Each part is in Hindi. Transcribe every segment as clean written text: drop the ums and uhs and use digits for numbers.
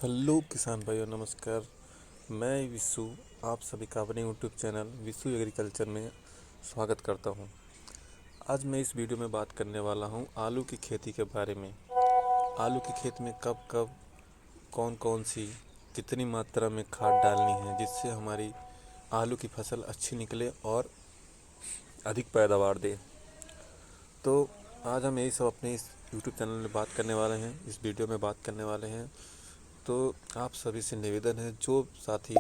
हेलो किसान भाइयों, नमस्कार। मैं विशु आप सभी का अपने यूट्यूब चैनल विशु एग्रीकल्चर में स्वागत करता हूं। आज मैं इस वीडियो में बात करने वाला हूं आलू की खेती के बारे में। आलू की खेत में कब कब कौन कौन सी कितनी मात्रा में खाद डालनी है जिससे हमारी आलू की फसल अच्छी निकले और अधिक पैदावार दे। तो आज हम यही सब अपने इस यूट्यूब चैनल में बात करने वाले हैं, इस वीडियो में बात करने वाले हैं। तो आप सभी से निवेदन है, जो साथी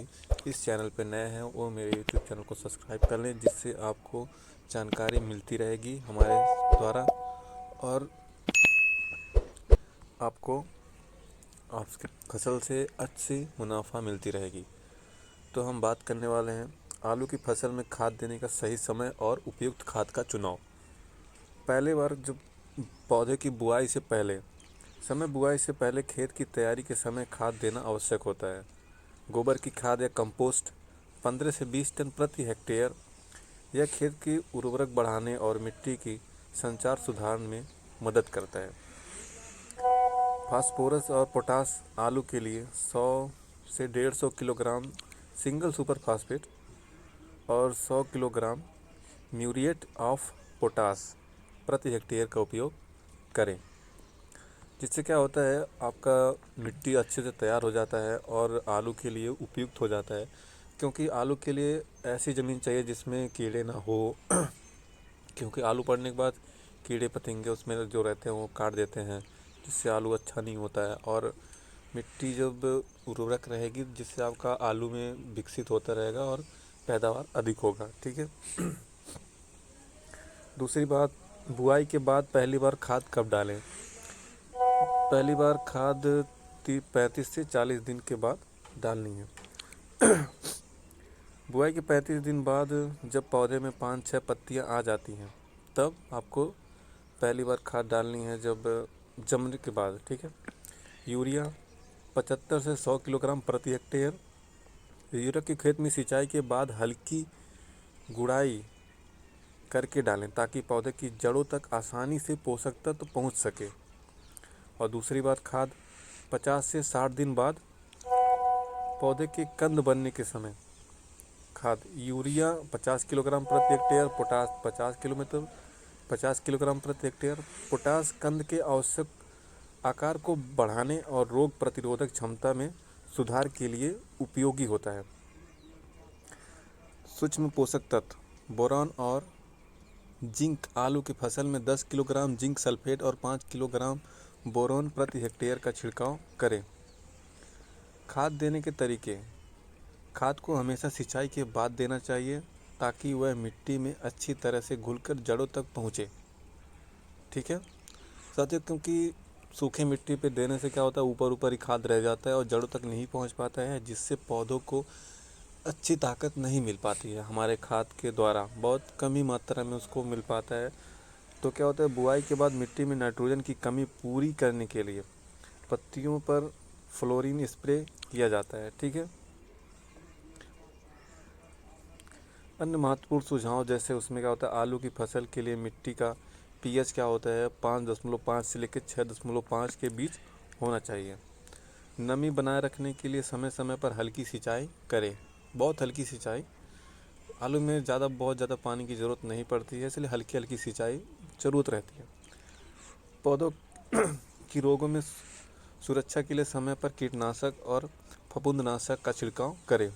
इस चैनल पर नए हैं वो मेरे यूट्यूब चैनल को सब्सक्राइब कर लें, जिससे आपको जानकारी मिलती रहेगी हमारे द्वारा और आपको आपकी फसल से अच्छी मुनाफा मिलती रहेगी। तो हम बात करने वाले हैं आलू की फसल में खाद देने का सही समय और उपयुक्त खाद का चुनाव। पहले बार जब पौधे की बुआई से पहले खेत की तैयारी के समय खाद देना आवश्यक होता है। गोबर की खाद या कंपोस्ट 15 से 20 टन प्रति हेक्टेयर यह खेत की उर्वरक बढ़ाने और मिट्टी की संचार सुधारने में मदद करता है। फास्फोरस और पोटास आलू के लिए 100 से 150 किलोग्राम सिंगल सुपर फास्फेट और 100 किलोग्राम म्यूरिएट ऑफ पोटास प्रति हेक्टेयर का उपयोग करें। जिससे क्या होता है, आपका मिट्टी अच्छे से तैयार हो जाता है और आलू के लिए उपयुक्त हो जाता है। क्योंकि आलू के लिए ऐसी ज़मीन चाहिए जिसमें कीड़े ना हो क्योंकि आलू पड़ने के बाद कीड़े पतंगे उसमें जो रहते हैं वो काट देते हैं, जिससे आलू अच्छा नहीं होता है। और मिट्टी जब उर्वरक रहेगी जिससे आपका आलू में विकसित होता रहेगा और पैदावार अधिक होगा। ठीक है। दूसरी बात, बुआई के बाद पहली बार खाद कब डालें। पहली बार खाद 35 से 40 दिन के बाद डालनी है। बुआई के 35 दिन बाद जब पौधे में 5-6 पत्तियां आ जाती हैं तब आपको पहली बार खाद डालनी है, जब जमने के बाद। ठीक है। यूरिया 75 से 100 किलोग्राम प्रति हेक्टेयर। यूरिया के खेत में सिंचाई के बाद हल्की गुड़ाई करके डालें ताकि पौधे की जड़ों तक आसानी से पोषक तत्व पहुंच सके। और दूसरी बात, खाद 50 से 60 दिन बाद पौधे के कंद बनने के समय खाद यूरिया 50 किलोग्राम प्रति हेक्टेयर, पोटास 50 किलोग्राम प्रति हेक्टेयर। पोटास कंद के आवश्यक आकार को बढ़ाने और रोग प्रतिरोधक क्षमता में सुधार के लिए उपयोगी होता है। सूक्ष्म पोषक तत्व बोरान और जिंक आलू की फसल में 10 किलोग्राम जिंक सल्फेट और 5 किलोग्राम बोरान प्रति हेक्टेयर का छिड़काव करें। खाद देने के तरीके, खाद को हमेशा सिंचाई के बाद देना चाहिए ताकि वह मिट्टी में अच्छी तरह से घुलकर जड़ों तक पहुँचे। ठीक है साथियों, क्योंकि सूखे मिट्टी पे देने से क्या होता है, ऊपर ऊपर ही खाद रह जाता है और जड़ों तक नहीं पहुँच पाता है, जिससे पौधों को अच्छी ताकत नहीं मिल पाती है। हमारे खाद के द्वारा बहुत कम ही मात्रा में उसको मिल पाता है। तो क्या होता है, बुआई के बाद मिट्टी में नाइट्रोजन की कमी पूरी करने के लिए पत्तियों पर फ्लोरीन स्प्रे किया जाता है। ठीक है। अन्य महत्वपूर्ण सुझाव जैसे उसमें क्या होता है, आलू की फसल के लिए मिट्टी का पीएच क्या होता है 5.5 से लेकर 6.5 के बीच होना चाहिए। नमी बनाए रखने के लिए समय समय पर हल्की सिंचाई करें, बहुत हल्की सिंचाई। आलू में बहुत ज़्यादा पानी की ज़रूरत नहीं पड़ती है, इसलिए हल्की हल्की सिंचाई ज़रूरत रहती है। पौधों की रोगों में सुरक्षा के लिए समय पर कीटनाशक और फफूंदनाशक का छिड़काव करें।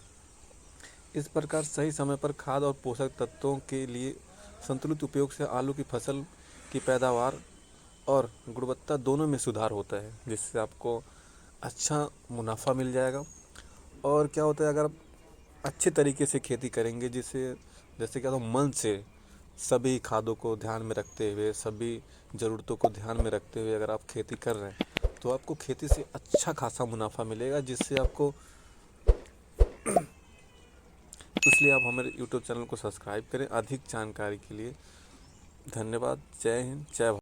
इस प्रकार सही समय पर खाद और पोषक तत्वों के लिए संतुलित उपयोग से आलू की फसल की पैदावार और गुणवत्ता दोनों में सुधार होता है, जिससे आपको अच्छा मुनाफा मिल जाएगा। और क्या होता है, अगर आप अच्छे तरीके से खेती करेंगे जैसे क्या होता है, मन से सभी खादों को ध्यान में रखते हुए, सभी ज़रूरतों को ध्यान में रखते हुए अगर आप खेती कर रहे हैं तो आपको खेती से अच्छा खासा मुनाफा मिलेगा, जिससे आपको इसलिए आप हमारे यूट्यूब चैनल को सब्सक्राइब करें अधिक जानकारी के लिए। धन्यवाद। जय हिंद, जय भारत।